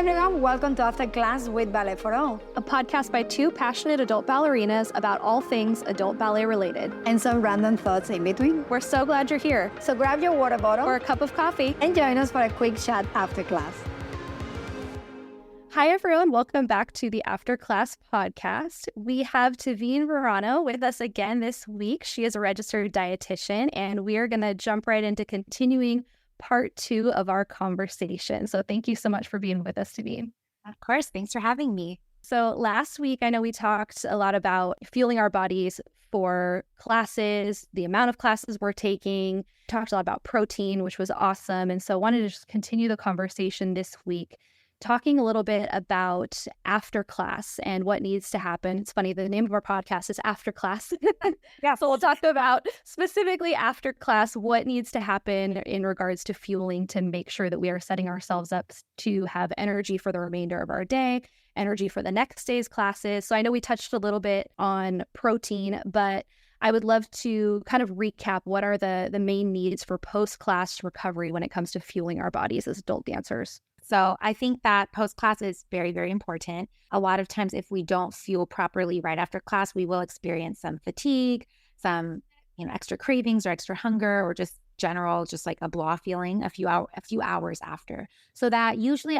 everyone, welcome to After Class with Ballet for All, a podcast by two passionate adult ballerinas about all things adult ballet related, and some random thoughts in between. We're so glad you're here. So grab your water bottle or a cup of coffee and join us for a quick chat after class. Hi everyone, welcome back to the After Class podcast. We have Tveen Verano with us again this week. She is a registered dietitian, and we are going to jump right into continuing part 2 of our conversation. So thank you so much for being with us, Tveen. Of course. Thanks for having me. So last week, I know we talked a lot about fueling our bodies for classes, the amount of classes we're taking, talked a lot about protein, which was awesome. And so I wanted to just continue the conversation this week, talking a little bit about after class and what needs to happen. It's funny, the name of our podcast is After Class. Yeah. So we'll talk about specifically after class, what needs to happen in regards to fueling to make sure that we are setting ourselves up to have energy for the remainder of our day, energy for the next day's classes. So I know we touched a little bit on protein, but I would love to kind of recap what are the main needs for post-class recovery when it comes to fueling our bodies as adult dancers. So I think that post-class is very, very important. A lot of times if we don't fuel properly right after class, we will experience some fatigue, some extra cravings or extra hunger, or just general, just like a blah feeling a few hours after. So that usually,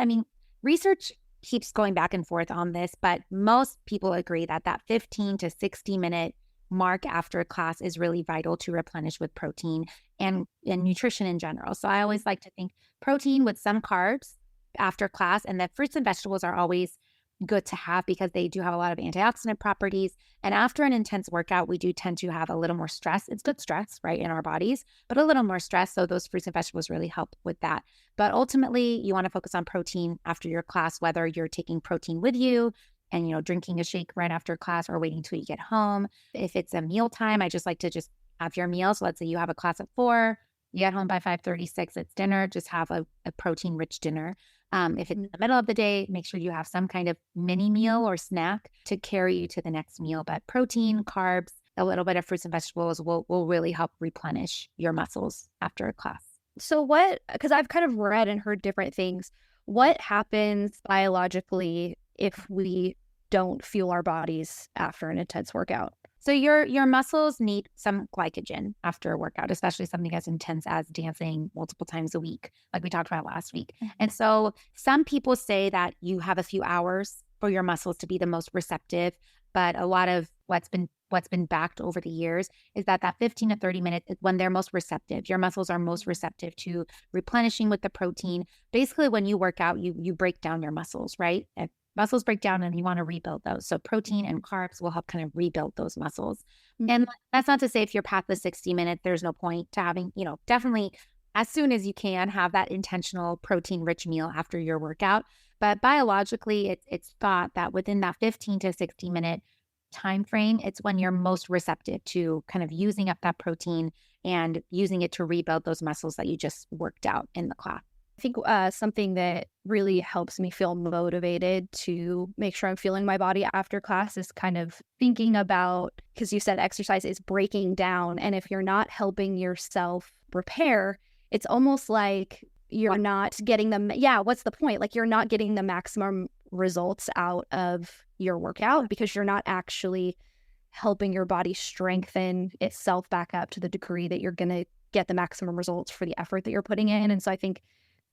research keeps going back and forth on this, but most people agree that 15 to 60 minute mark after class is really vital to replenish with protein and nutrition in general. So I always like to think protein with some carbs after class, and the fruits and vegetables are always good to have because they do have a lot of antioxidant properties. And after an intense workout, we do tend to have a little more stress. It's good stress, right, in our bodies, but a little more stress. So those fruits and vegetables really help with that. But ultimately, you want to focus on protein after your class, whether you're taking protein with you and, drinking a shake right after class or waiting till you get home. If it's a meal time, I just like to just have your meal. So let's say you have a class at 4, you get home by 5:36, it's dinner, just have a protein-rich dinner. If it's in the middle of the day, make sure you have some kind of mini meal or snack to carry you to the next meal. But protein, carbs, a little bit of fruits and vegetables will really help replenish your muscles after a class. So because I've kind of read and heard different things, what happens biologically if we don't fuel our bodies after an intense workout? So your muscles need some glycogen after a workout, especially something as intense as dancing multiple times a week, like we talked about last week. Mm-hmm. And so some people say that you have a few hours for your muscles to be the most receptive, but a lot of what's been backed over the years is that 15 to 30 minutes is when they're most receptive. Your muscles are most receptive to replenishing with the protein. Basically, when you work out, you break down your muscles, right? Muscles break down and you want to rebuild those. So protein and carbs will help kind of rebuild those muscles. Mm-hmm. And that's not to say if you're past the 60 minutes, there's no point to having, definitely as soon as you can have that intentional protein-rich meal after your workout. But biologically, it's thought that within that 15 to 60 minute time frame, it's when you're most receptive to kind of using up that protein and using it to rebuild those muscles that you just worked out in the class. I think something that really helps me feel motivated to make sure I'm fueling my body after class is kind of thinking about, because you said exercise is breaking down. And if you're not helping yourself repair, it's almost like you're not getting what's the point? Like you're not getting the maximum results out of your workout because you're not actually helping your body strengthen itself back up to the degree that you're going to get the maximum results for the effort that you're putting in. And so I think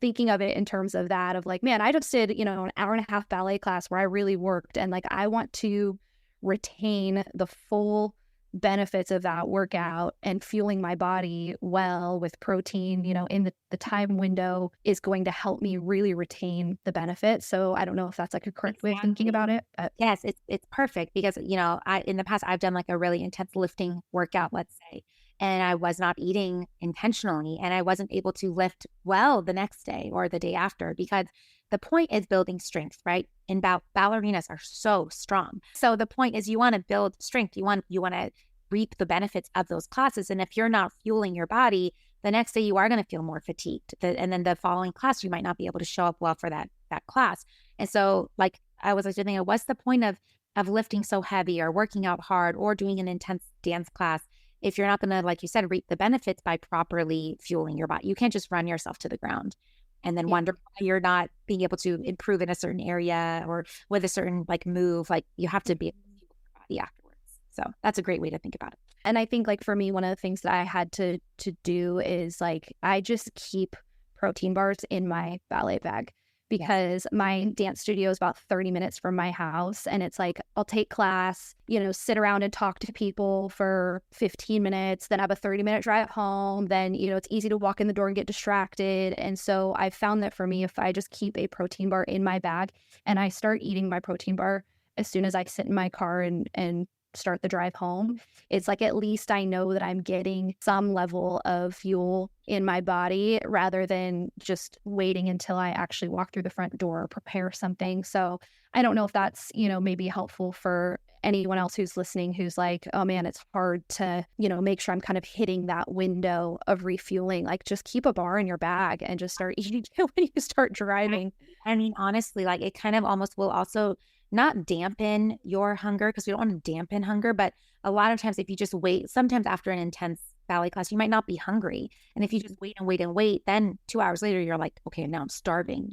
thinking of it in terms of that, of like, man, I just did, an hour and a half ballet class where I really worked. And like, I want to retain the full benefits of that workout, and fueling my body well with protein, in the time window is going to help me really retain the benefit. So I don't know if that's like a correct way of thinking about it. But. Yes, it's perfect because, in the past, I've done like a really intense lifting workout, let's say, and I was not eating intentionally, and I wasn't able to lift well the next day or the day after, because the point is building strength, right? And ballerinas are so strong. So the point is you want to build strength. You want to reap the benefits of those classes. And if you're not fueling your body, the next day you are going to feel more fatigued. And then the following class, you might not be able to show up well for that class. And so like I was thinking, what's the point of lifting so heavy or working out hard or doing an intense dance class if you're not going to, like you said, reap the benefits by properly fueling your body? You can't just run yourself to the ground. and then Yeah. wonder why you're not being able to improve in a certain area or with a certain like move. Like you have to be able to feel your body afterwards. So that's a great way to think about it. And I think like for me, one of the things that I had to do is like I just keep protein bars in my ballet bag because my dance studio is about 30 minutes from my house. And it's like I'll take class, sit around and talk to people for 15 minutes, then have a 30-minute drive home. Then, it's easy to walk in the door and get distracted. And so I found that for me, if I just keep a protein bar in my bag and I start eating my protein bar as soon as I sit in my car and start the drive home, it's like at least I know that I'm getting some level of fuel in my body rather than just waiting until I actually walk through the front door or prepare something. So I don't know if that's, maybe helpful for anyone else who's listening who's like, oh man, it's hard to, make sure I'm kind of hitting that window of refueling. Like just keep a bar in your bag and just start eating it when you start driving. I mean, honestly, like it kind of almost will also not dampen your hunger because we don't want to dampen hunger. But a lot of times, if you just wait, sometimes after an intense ballet class, you might not be hungry. And if you just wait and wait and wait, then 2 hours later, you're like, okay, now I'm starving,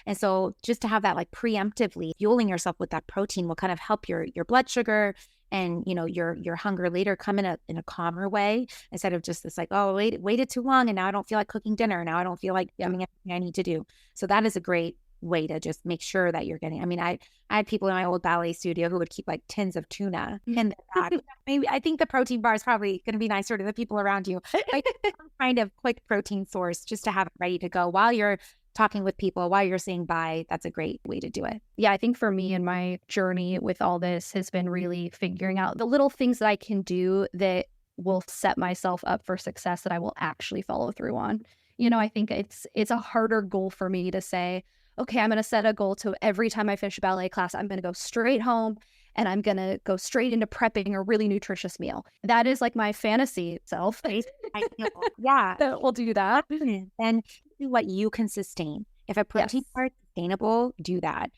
And so just to have that like preemptively fueling yourself with that protein will kind of help your blood sugar and, your hunger later come in a calmer way instead of just this like, oh, waited too long and now I don't feel like cooking dinner. Now I don't feel like doing everything I need to do. So that is a great way to just make sure that you're getting. I mean, I had people in my old ballet studio who would keep like tins of tuna in their bag. Maybe I think the protein bar is probably going to be nicer to the people around you. Like some kind of quick protein source just to have it ready to go while you're talking with people, while you're saying bye. That's a great way to do it. Yeah, I think for me and my journey with all this has been really figuring out the little things that I can do that will set myself up for success that I will actually follow through on. I think it's a harder goal for me to say, okay, I'm going to set a goal to every time I finish a ballet class, I'm going to go straight home and I'm going to go straight into prepping a really nutritious meal. That is like my fantasy self. I know. Yeah. That will do that. And do what you can sustain. If a protein bar is sustainable, do that.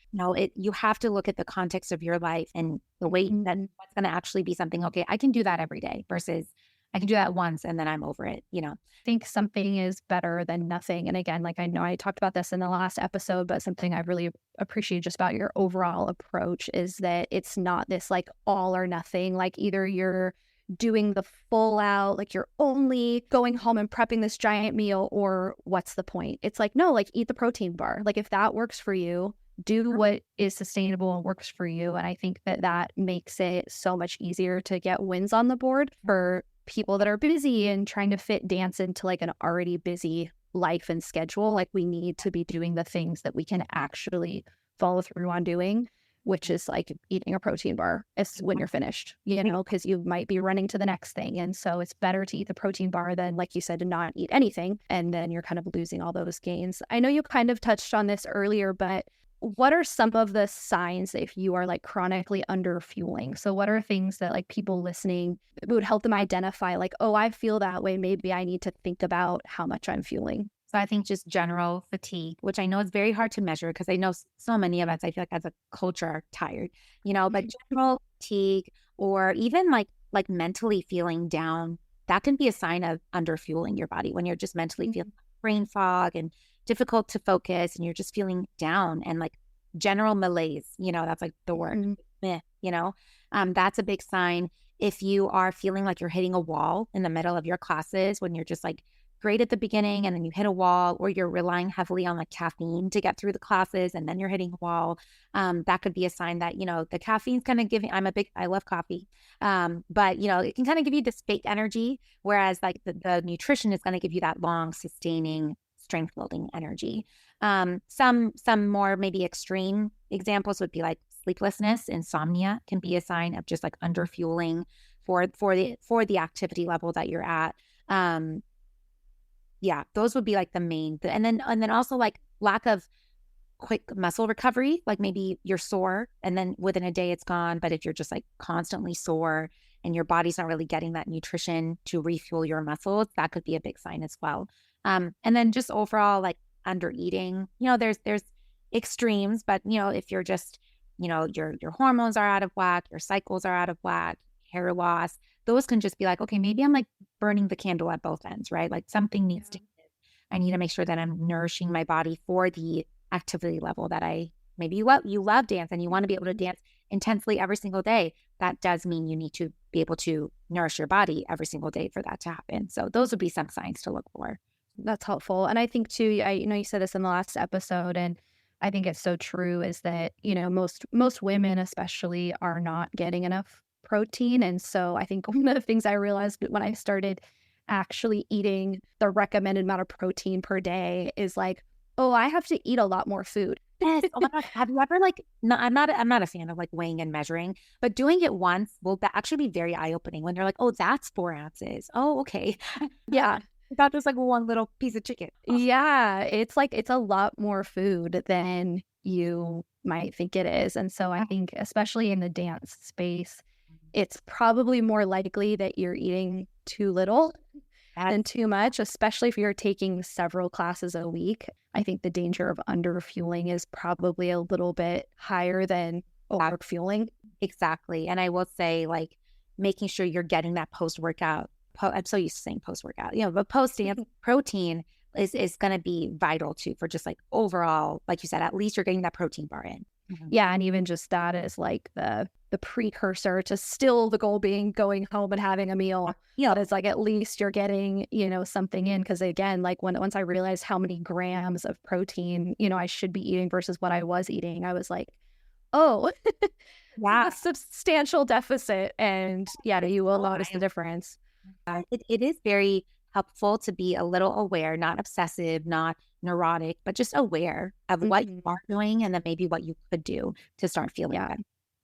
You have to look at the context of your life and the weight that what's going to actually be something, okay, I can do that every day versus I can do that once and then I'm over it, I think something is better than nothing. And again, like I know I talked about this in the last episode, but something I really appreciate just about your overall approach is that it's not this like all or nothing. Like either you're doing the full out, like you're only going home and prepping this giant meal, or what's the point? It's like, no, like eat the protein bar. Like if that works for you, do what is sustainable and works for you. And I think that makes it so much easier to get wins on the board for people that are busy and trying to fit dance into like an already busy life and schedule. Like we need to be doing the things that we can actually follow through on doing, which is like eating a protein bar when you're finished, because you might be running to the next thing. And so it's better to eat the protein bar than, like you said, to not eat anything. And then you're kind of losing all those gains. I know you kind of touched on this earlier, but what are some of the signs if you are like chronically under fueling? So what are things that like people listening would help them identify like, oh, I feel that way. Maybe I need to think about how much I'm fueling. So I think just general fatigue, which I know is very hard to measure because I know so many of us, I feel like as a culture are tired, but general fatigue or even like mentally feeling down, that can be a sign of under fueling your body when you're just mentally feeling brain fog and difficult to focus and you're just feeling down and like general malaise, that's like the word, that's a big sign. If you are feeling like you're hitting a wall in the middle of your classes when you're just like great at the beginning and then you hit a wall, or you're relying heavily on like caffeine to get through the classes and then you're hitting a wall, that could be a sign that, the caffeine's kind of giving, I love coffee, but it can kind of give you this fake energy, whereas like the nutrition is going to give you that long sustaining strength building energy. Some more maybe extreme examples would be like sleeplessness, insomnia can be a sign of just like under fueling for the activity level that you're at. Those would be like the main, and then also like lack of quick muscle recovery, like maybe you're sore and then within a day it's gone. But if you're just like constantly sore and your body's not really getting that nutrition to refuel your muscles, that could be a big sign as well. And then just overall like under eating, there's extremes, but if you're just, your hormones are out of whack, your cycles are out of whack, hair loss, those can just be like, okay, maybe I'm like burning the candle at both ends, right? Like something needs to give. I need to make sure that I'm nourishing my body for the activity level that maybe you love dance and you want to be able to dance intensely every single day. That does mean you need to be able to nourish your body every single day for that to happen. So those would be some signs to look for. That's helpful. And I think too, I know you said this in the last episode, and I think it's so true, is that, most women especially are not getting enough protein. And so I think one of the things I realized when I started actually eating the recommended amount of protein per day is like, oh, I have to eat a lot more food. Yes. Oh my gosh. Have you ever no, I'm not a fan of weighing and measuring, but doing it once will actually be very eye-opening when they're like, oh, that's 4 ounces. Oh, okay. Yeah. That was like one little piece of chicken. Yeah, it's a lot more food than you might think it is. And so I think, especially in the dance space, it's probably more likely that you're eating too little than too much, especially if you're taking several classes a week. I think the danger of underfueling is probably a little bit higher than overfueling. Exactly. And I will say, making sure you're getting that post-workout. I'm so used to saying post-workout, but post-dance protein is going to be vital too for just overall, like you said, at least you're getting that protein bar in. Mm-hmm. Yeah. And even just that is like the precursor to still the goal being going home and having a meal. Yeah. But it's at least you're getting, something in. Because again, once I realized how many grams of protein, I should be eating versus what I was eating, I was like, oh, yeah, a substantial deficit. And yeah, you will notice the difference. It is very helpful to be a little aware, not obsessive, not neurotic, but just aware of what you are doing and then maybe what you could do to start feeling better.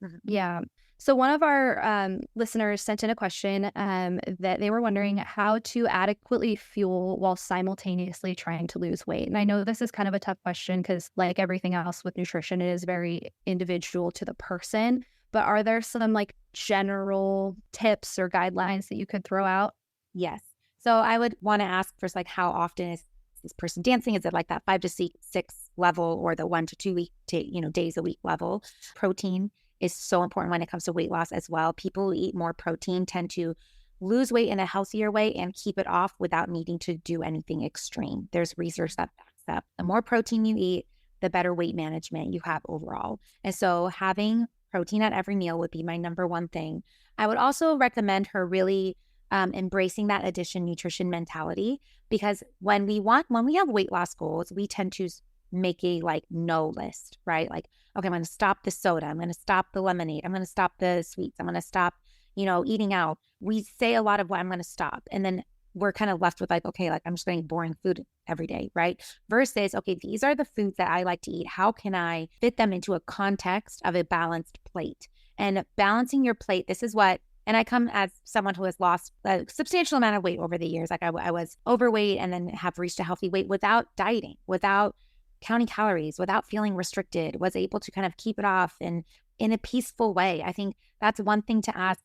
Mm-hmm. Yeah. So one of our listeners sent in a question that they were wondering how to adequately fuel while simultaneously trying to lose weight. And I know this is kind of a tough question because, like everything else with nutrition, it is very individual to the person. But are there some general tips or guidelines that you could throw out? Yes. So I would want to ask first, how often is this person dancing? Is it that 5 to 6 level or the 1 to 2 days a week level? Protein is so important when it comes to weight loss as well. People who eat more protein tend to lose weight in a healthier way and keep it off without needing to do anything extreme. There's research that backs up. The more protein you eat, the better weight management you have overall. And so having protein at every meal would be my number one thing. I would also recommend her really embracing that addition nutrition mentality, because when we have weight loss goals, we tend to make a no list, right? Okay, I'm going to stop the soda. I'm going to stop the lemonade. I'm going to stop the sweets. I'm going to stop, eating out. We say a lot of what I'm going to stop. And then we're kind of left with okay, I'm just going to eat boring food every day, right? Versus, okay, these are the foods that I like to eat. How can I fit them into a context of a balanced plate? And balancing your plate, this is what, and I come as someone who has lost a substantial amount of weight over the years. I was overweight and then have reached a healthy weight without dieting, without counting calories, without feeling restricted, was able to kind of keep it off and in a peaceful way. I think that's one thing to ask.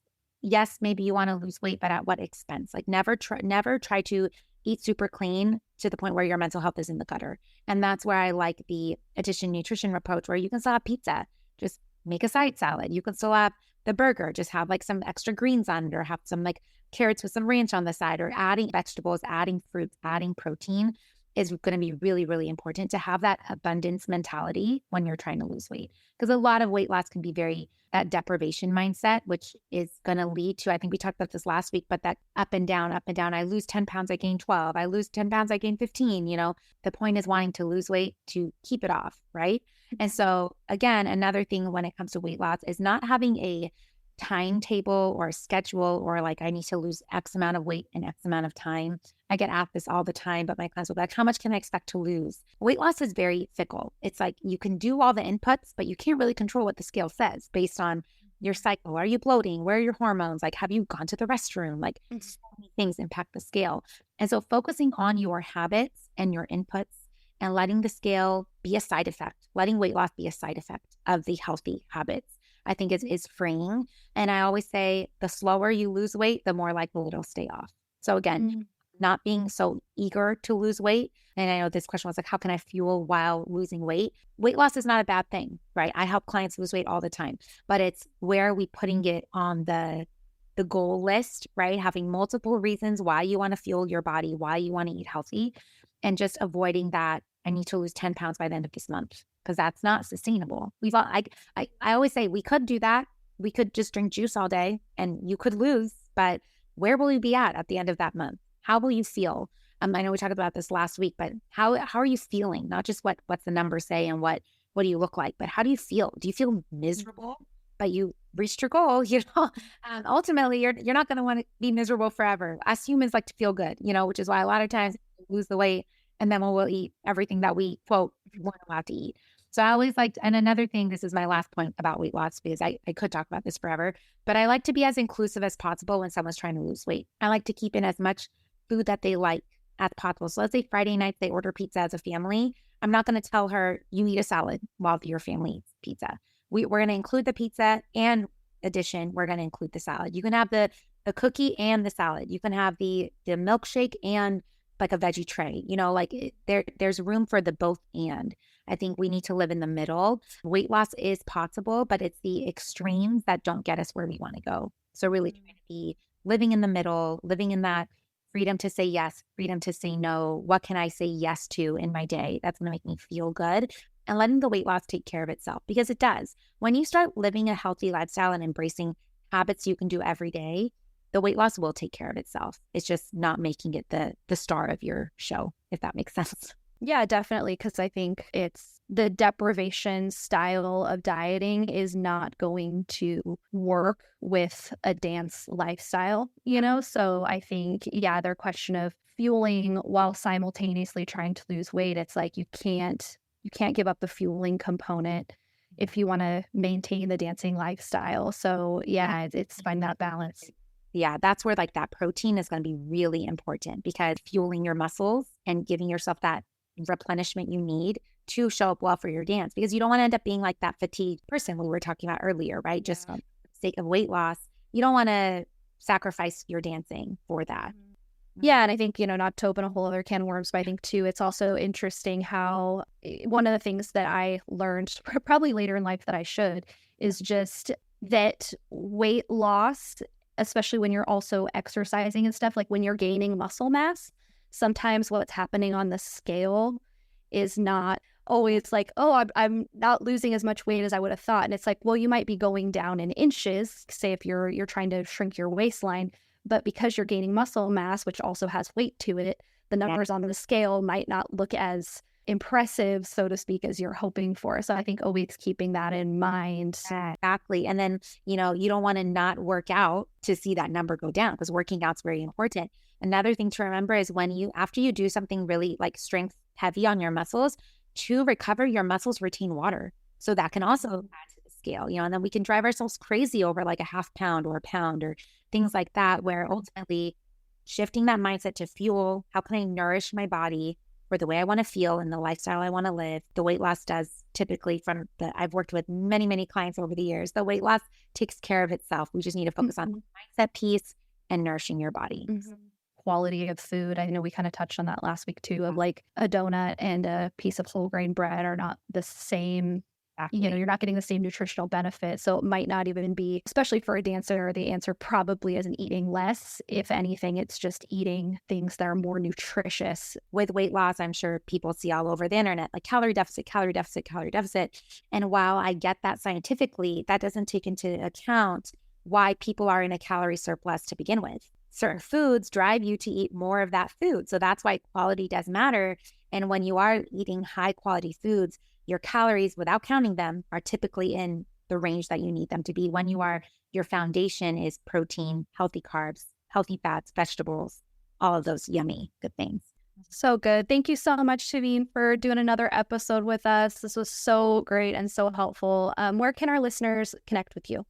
Yes, maybe you want to lose weight, but at what expense? Never try to eat super clean to the point where your mental health is in the gutter. And that's where I like the addition nutrition approach, where you can still have pizza, just make a side salad. You can still have the burger, just have some extra greens on it, or have some carrots with some ranch on the side, or adding vegetables, adding fruits, adding protein is going to be really, really important to have that abundance mentality when you're trying to lose weight. Because a lot of weight loss can be very that deprivation mindset, which is going to lead to, I think we talked about this last week, but that up and down. I lose 10 pounds, I gain 12. I lose 10 pounds, I gain 15. The point is wanting to lose weight to keep it off, right? And so again, another thing when it comes to weight loss is not having a timetable or a schedule, or I need to lose X amount of weight in X amount of time. I get asked this all the time, but my clients will be how much can I expect to lose? Weight loss is very fickle. It's you can do all the inputs, but you can't really control what the scale says based on your cycle. Are you bloating? Where are your hormones? Have you gone to the restroom? So many things impact the scale. And so focusing on your habits and your inputs and letting the scale be a side effect, letting weight loss be a side effect of the healthy habits, I think is freeing. And I always say the slower you lose weight, the more likely it'll stay off. So again, not being so eager to lose weight. And I know this question was how can I fuel while losing weight? Weight loss is not a bad thing, right? I help clients lose weight all the time, but it's where are we putting it on the goal list, right? Having multiple reasons why you want to fuel your body, why you want to eat healthy. and just avoiding that I need to lose 10 pounds by the end of this month, because that's not sustainable. I always say we could do that. We could just drink juice all day and you could lose, but where will you be at the end of that month? How will you feel? I know we talked about this last week, but how are you feeling? Not just what's the numbers say and what do you look like, but how do you feel? Do you feel miserable? But you reached your goal, ultimately you're not going to want to be miserable forever. Us humans like to feel good, which is why a lot of times we lose the weight and then we'll eat everything that we, quote, weren't allowed to eat. So I always liked, and another thing, this is my last point about weight loss, because I could talk about this forever, but I like to be as inclusive as possible when someone's trying to lose weight. I like to keep in as much food that they like as possible. So let's say Friday nights they order pizza as a family. I'm not going to tell her, you eat a salad while your family eats pizza. We're going to include the pizza, and addition, we're going to include the salad. You can have the cookie and the salad. You can have the milkshake and like a veggie tray, there's room for the both. And I think we need to live in the middle. Weight loss is possible, but it's the extremes that don't get us where we want to go. So really trying to be living in the middle, living in that freedom to say yes, freedom to say no. What can I say yes to in my day? That's going to make me feel good. And letting the weight loss take care of itself, because it does. When you start living a healthy lifestyle and embracing habits you can do every day, the weight loss will take care of itself. It's just not making it the star of your show, if that makes sense. Yeah, definitely. Because I think it's the deprivation style of dieting is not going to work with a dance lifestyle, So I think, their question of fueling while simultaneously trying to lose weight, it's like you can't give up the fueling component if you want to maintain the dancing lifestyle. So it's find that balance. Yeah, that's where like that protein is going to be really important, because fueling your muscles and giving yourself that replenishment you need to show up well for your dance, because you don't want to end up being like that fatigued person we were talking about earlier, right? Just for the sake of weight loss. You don't want to sacrifice your dancing for that. Yeah, and I think, not to open a whole other can of worms, but I think too, it's also interesting how one of the things that I learned probably later in life that I should is just that weight loss, especially when you're also exercising and stuff, like when you're gaining muscle mass, sometimes what's happening on the scale is not always like, oh, I'm not losing as much weight as I would have thought. And it's like, well, you might be going down in inches, say if you're trying to shrink your waistline, but because you're gaining muscle mass, which also has weight to it, the numbers on the scale might not look as impressive, so to speak, as you're hoping for. So I think always keeping that in mind. Exactly. And then, you don't want to not work out to see that number go down, because working out's very important. Another thing to remember is after you do something really like strength heavy on your muscles, to recover, your muscles retain water. So that can also add to the scale, and then we can drive ourselves crazy over like a half pound or a pound or things like that, where ultimately shifting that mindset to fuel, how can I nourish my body for the way I want to feel and the lifestyle I want to live. The weight loss does typically, I've worked with many, many clients over the years, the weight loss takes care of itself. We just need to focus on the mindset piece and nourishing your body. Quality of food. I know we kind of touched on that last week too, of like a donut and a piece of whole grain bread are not the same. Exactly. You're not getting the same nutritional benefit. So it might not even be, especially for a dancer, the answer probably isn't eating less. If anything, it's just eating things that are more nutritious. With weight loss, I'm sure people see all over the internet, like calorie deficit, calorie deficit, calorie deficit. And while I get that scientifically, that doesn't take into account why people are in a calorie surplus to begin with. Certain foods drive you to eat more of that food. So that's why quality does matter. And when you are eating high quality foods, your calories, without counting them, are typically in the range that you need them to be when your foundation is protein, healthy carbs, healthy fats, vegetables, all of those yummy, good things. So good. Thank you so much, Tveen, for doing another episode with us. This was so great and so helpful. Where can our listeners connect with you?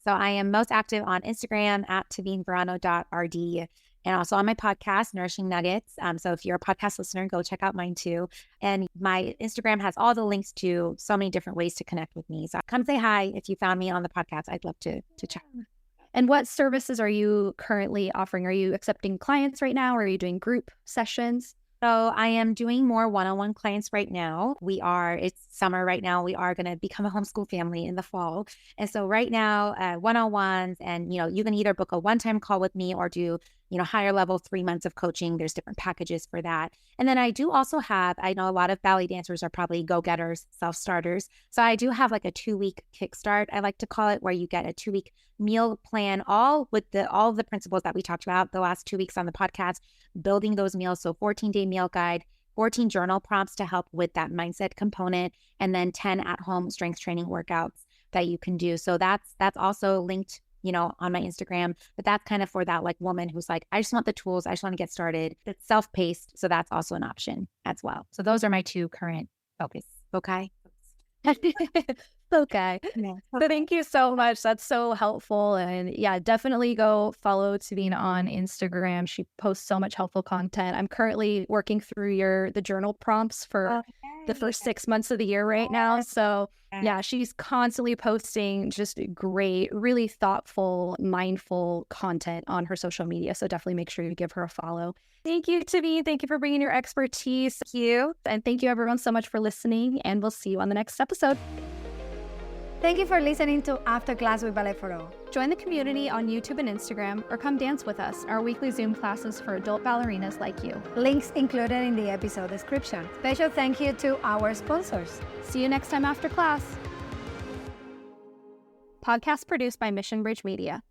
So I am most active on Instagram at tveenverano.rd. And also on my podcast, Nourishing Nuggets. So if you're a podcast listener, go check out mine too. And my Instagram has all the links to so many different ways to connect with me. So come say hi if you found me on the podcast. I'd love to chat. And what services are you currently offering? Are you accepting clients right now? Or are you doing group sessions? So I am doing more one-on-one clients right now. It's summer right now. We are going to become a homeschool family in the fall. And so right now, one-on-ones, and you can either book a one-time call with me or do higher level 3 months of coaching. There's different packages for that. And then I do also have, I know a lot of ballet dancers are probably go-getters, self-starters. So I do have like a 2-week kickstart, I like to call it, where you get a 2-week meal plan, all with all of the principles that we talked about the last 2 weeks on the podcast, building those meals. So 14-day meal guide, 14 journal prompts to help with that mindset component, and then 10 at-home strength training workouts that you can do. So that's also linked, on my Instagram, but that's kind of for that like woman who's like, I just want the tools. I just want to get started. It's self-paced. So that's also an option as well. So those are my 2 current focus. Okay. Okay. Yeah. So thank you so much. That's so helpful. And yeah, definitely go follow Tveen on Instagram. She posts so much helpful content. I'm currently working through the journal prompts for the first 6 months of the year right now. So yeah, she's constantly posting just great, really thoughtful, mindful content on her social media. So definitely make sure you give her a follow. Thank you, Tveen. Thank you for bringing your expertise. Thank you. And thank you everyone so much for listening, and we'll see you on the next episode. Thank you for listening to After Class with Ballet for All. Join the community on YouTube and Instagram, or come dance with us, our weekly Zoom classes for adult ballerinas like you. Links included in the episode description. Special thank you to our sponsors. See you next time after class. Podcast produced by Mission Bridge Media.